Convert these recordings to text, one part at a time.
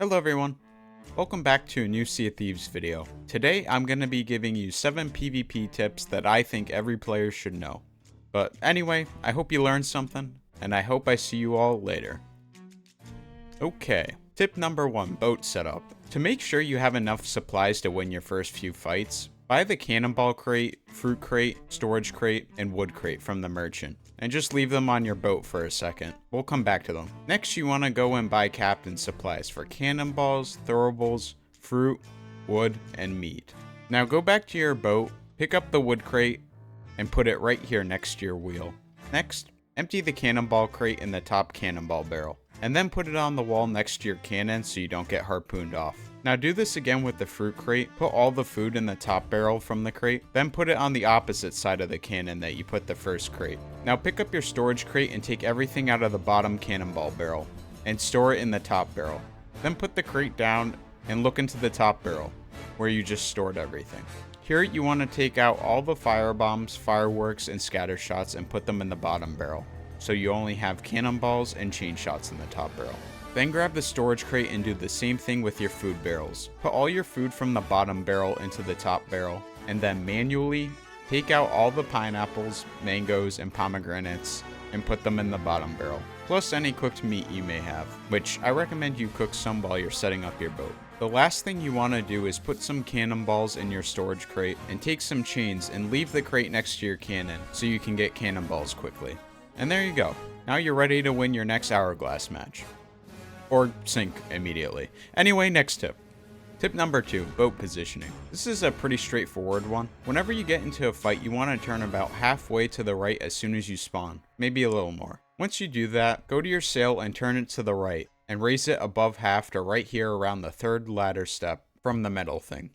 Hello everyone, welcome back to a new Sea of Thieves video. Today I'm going to be giving you 7 PvP tips that I think every player should know. But anyway, I hope you learned something, and I hope I see you all later. Okay, tip number 1, boat setup. To make sure you have enough supplies to win your first few fights, buy the cannonball crate, fruit crate, storage crate, and wood crate from the merchant, and just leave them on your boat for a second. We'll come back to them. Next, you want to go and buy captain supplies for cannonballs, throwables, fruit, wood, and meat. Now go back to your boat, pick up the wood crate, and put it right here next to your wheel. Next, empty the cannonball crate in the top cannonball barrel, and then put it on the wall next to your cannon so you don't get harpooned off. Now do this again with the fruit crate. Put all the food in the top barrel from the crate, then put it on the opposite side of the cannon that you put the first crate. Now pick up your storage crate and take everything out of the bottom cannonball barrel and store it in the top barrel. Then put the crate down and look into the top barrel where you just stored everything. Here you want to take out all the firebombs, fireworks, and scatter shots and put them in the bottom barrel, so you only have cannonballs and chain shots in the top barrel. Then grab the storage crate and do the same thing with your food barrels. Put all your food from the bottom barrel into the top barrel, and then manually take out all the pineapples, mangoes, and pomegranates and put them in the bottom barrel, plus any cooked meat you may have, which I recommend you cook some while you're setting up your boat. The last thing you want to do is put some cannonballs in your storage crate and take some chains and leave the crate next to your cannon so you can get cannonballs quickly. And there you go. Now you're ready to win your next hourglass match. Or sink immediately. Anyway, next tip. Tip number 2, boat positioning. This is a pretty straightforward one. Whenever you get into a fight, you want to turn about halfway to the right as soon as you spawn. Maybe a little more. Once you do that, go to your sail and turn it to the right, and raise it above half to right here around the third ladder step from the metal thing.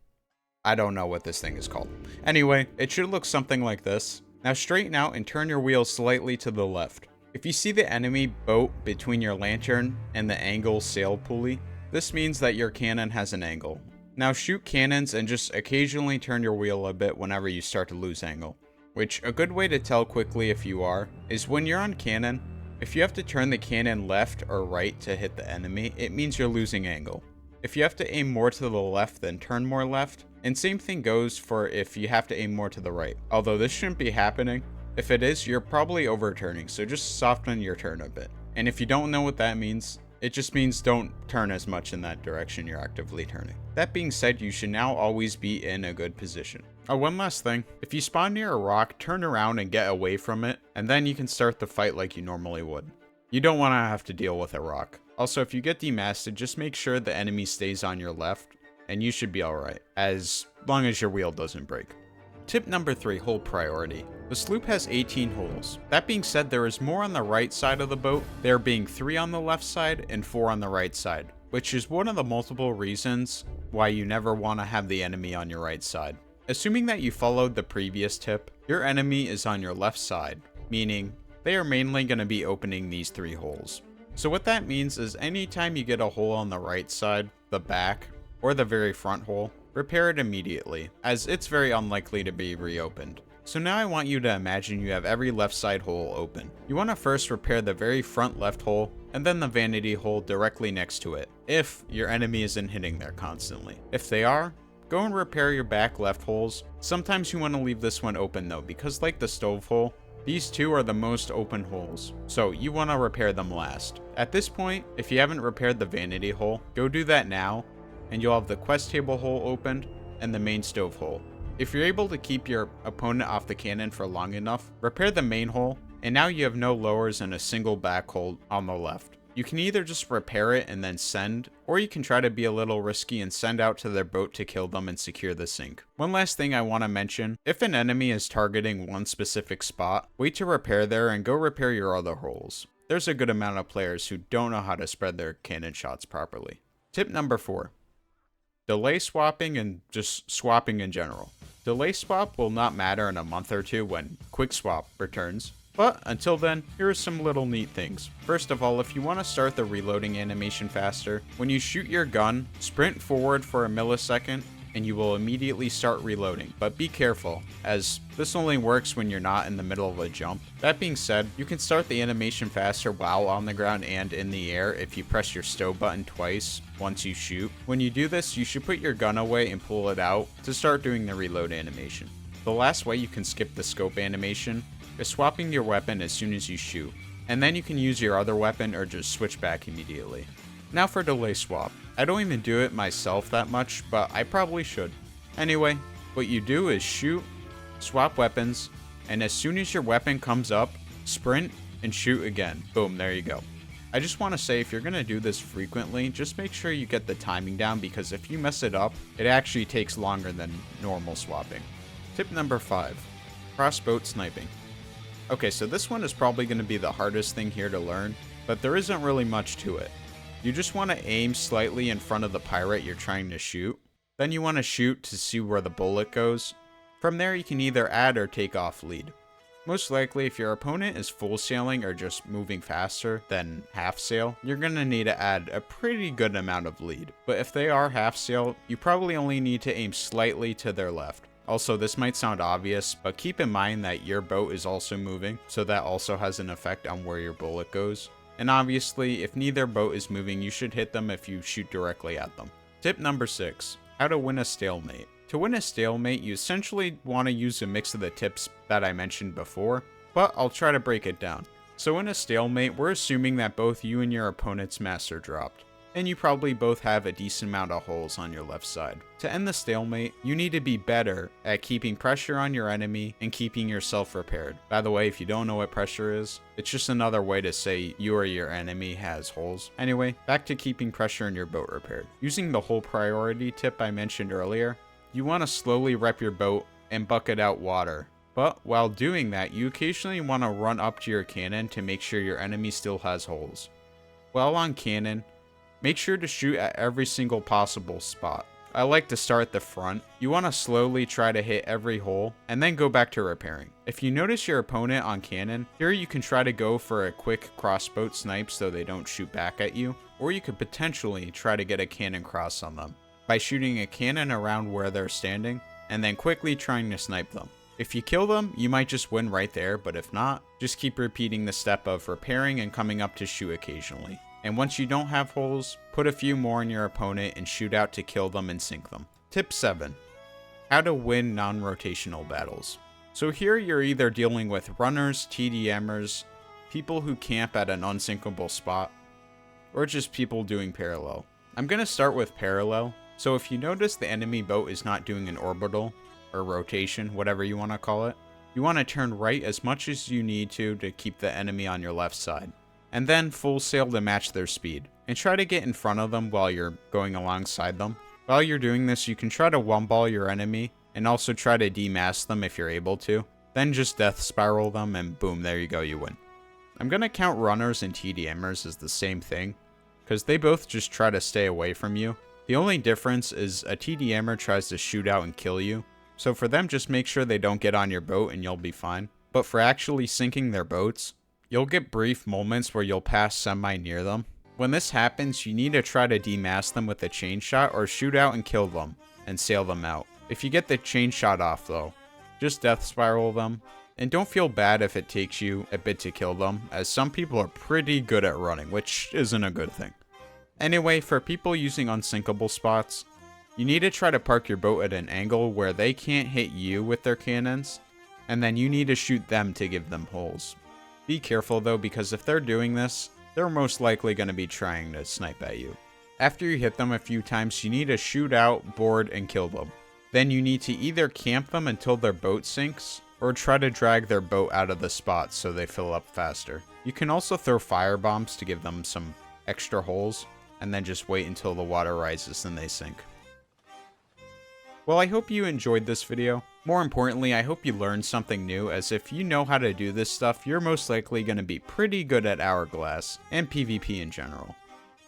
I don't know what this thing is called. Anyway, it should look something like this. Now straighten out and turn your wheel slightly to the left. If you see the enemy boat between your lantern and the angle sail pulley, this means that your cannon has an angle. Now shoot cannons and just occasionally turn your wheel a bit whenever you start to lose angle. Which, a good way to tell quickly if you are, is when you're on cannon, if you have to turn the cannon left or right to hit the enemy, it means you're losing angle. If you have to aim more to the left, then turn more left. And same thing goes for if you have to aim more to the right. Although this shouldn't be happening. If it is, you're probably overturning, so just soften your turn a bit. And if you don't know what that means, it just means don't turn as much in that direction you're actively turning. That being said, you should now always be in a good position. Oh, one last thing. If you spawn near a rock, turn around and get away from it, and then you can start the fight like you normally would. You don't want to have to deal with a rock. Also, if you get demasted, just make sure the enemy stays on your left, and you should be alright, as long as your wheel doesn't break. Tip number 3, hole priority. The sloop has 18 holes. That being said, there is more on the right side of the boat, there being 3 on the left side and 4 on the right side, which is one of the multiple reasons why you never want to have the enemy on your right side. Assuming that you followed the previous tip, your enemy is on your left side, meaning they are mainly going to be opening these 3 holes. So what that means is anytime you get a hole on the right side, the back, or the very front hole, repair it immediately, as it's very unlikely to be reopened. So now I want you to imagine you have every left side hole open. You want to first repair the very front left hole, and then the vanity hole directly next to it, if your enemy isn't hitting there constantly. If they are, go and repair your back left holes. Sometimes you want to leave this one open though, because like the stove hole, these 2 are the most open holes, so you want to repair them last. At this point, if you haven't repaired the vanity hole, go do that now, and you'll have the quest table hole opened and the main stove hole. If you're able to keep your opponent off the cannon for long enough, repair the main hole, and now you have no lowers and a single back hole on the left. You can either just repair it and then send, or you can try to be a little risky and send out to their boat to kill them and secure the sink. One last thing I want to mention, if an enemy is targeting one specific spot, wait to repair there and go repair your other holes. There's a good amount of players who don't know how to spread their cannon shots properly. Tip number 4. Delay swapping and just swapping in general. Delay swap will not matter in a month or 2 when quick swap returns. But until then, here are some little neat things. First of all, if you want to start the reloading animation faster, when you shoot your gun, sprint forward for a millisecond, and you will immediately start reloading, but be careful, as this only works when you're not in the middle of a jump. That being said, you can start the animation faster while on the ground and in the air if you press your stow button twice once you shoot. When you do this, you should put your gun away and pull it out to start doing the reload animation. The last way you can skip the scope animation is swapping your weapon as soon as you shoot, and then you can use your other weapon or just switch back immediately. Now for delay swap. I don't even do it myself that much, but I probably should. Anyway, what you do is shoot, swap weapons, and as soon as your weapon comes up, sprint and shoot again. Boom, there you go. I just want to say, if you're going to do this frequently, just make sure you get the timing down, because if you mess it up, it actually takes longer than normal swapping. Tip number 5, crossbow sniping. Okay, so this one is probably going to be the hardest thing here to learn, but there isn't really much to it. You just want to aim slightly in front of the pirate you're trying to shoot. Then you want to shoot to see where the bullet goes. From there, you can either add or take off lead. Most likely, if your opponent is full sailing or just moving faster than half sail, you're going to need to add a pretty good amount of lead. But if they are half sail, you probably only need to aim slightly to their left. Also, this might sound obvious, but keep in mind that your boat is also moving, so that also has an effect on where your bullet goes. And obviously, if neither boat is moving, you should hit them if you shoot directly at them. Tip number 6, how to win a stalemate. To win a stalemate, you essentially want to use a mix of the tips that I mentioned before, but I'll try to break it down. So in a stalemate, we're assuming that both you and your opponent's master dropped, and you probably both have a decent amount of holes on your left side. To end the stalemate, you need to be better at keeping pressure on your enemy and keeping yourself repaired. By the way, if you don't know what pressure is, it's just another way to say you or your enemy has holes. Anyway, back to keeping pressure in your boat repaired. Using the hole priority tip I mentioned earlier, you want to slowly rep your boat and bucket out water. But while doing that, you occasionally want to run up to your cannon to make sure your enemy still has holes. While on cannon, make sure to shoot at every single possible spot. I like to start at the front. You want to slowly try to hit every hole and then go back to repairing. If you notice your opponent on cannon, here you can try to go for a quick crossbow snipe so they don't shoot back at you, or you could potentially try to get a cannon cross on them by shooting a cannon around where they're standing and then quickly trying to snipe them. If you kill them, you might just win right there, but if not, just keep repeating the step of repairing and coming up to shoot occasionally. And once you don't have holes, put a few more in your opponent and shoot out to kill them and sink them. Tip 7, how to win non-rotational battles. So here you're either dealing with runners, TDMers, people who camp at an unsinkable spot, or just people doing parallel. I'm going to start with parallel. So if you notice the enemy boat is not doing an orbital, or rotation, whatever you want to call it, you want to turn right as much as you need to keep the enemy on your left side, and then full sail to match their speed, and try to get in front of them while you're going alongside them. While you're doing this, you can try to one-ball your enemy, and also try to demask them if you're able to, then just death spiral them, and boom, there you go, you win. I'm going to count runners and TDMers as the same thing, because they both just try to stay away from you. The only difference is a TDMer tries to shoot out and kill you, so for them, just make sure they don't get on your boat and you'll be fine. But for actually sinking their boats, you'll get brief moments where you'll pass semi near them. When this happens, you need to try to demask them with a chain shot or shoot out and kill them and sail them out. If you get the chain shot off though, just death spiral them. And don't feel bad if it takes you a bit to kill them, as some people are pretty good at running, which isn't a good thing. Anyway, for people using unsinkable spots, you need to try to park your boat at an angle where they can't hit you with their cannons, and then you need to shoot them to give them holes. Be careful though, because if they're doing this, they're most likely going to be trying to snipe at you. After you hit them a few times, you need to shoot out, board, and kill them. Then you need to either camp them until their boat sinks, or try to drag their boat out of the spot so they fill up faster. You can also throw fire bombs to give them some extra holes, and then just wait until the water rises and they sink. Well, I hope you enjoyed this video. More importantly, I hope you learned something new, as if you know how to do this stuff, you're most likely going to be pretty good at Hourglass and PvP in general.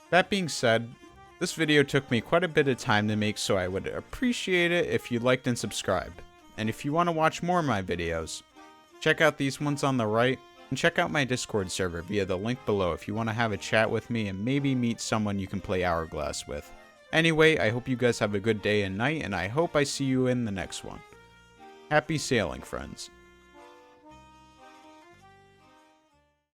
That being said, this video took me quite a bit of time to make, so I would appreciate it if you liked and subscribed. And if you want to watch more of my videos, check out these ones on the right, and check out my Discord server via the link below if you want to have a chat with me and maybe meet someone you can play Hourglass with. Anyway, I hope you guys have a good day and night, and I hope I see you in the next one. Happy sailing, friends.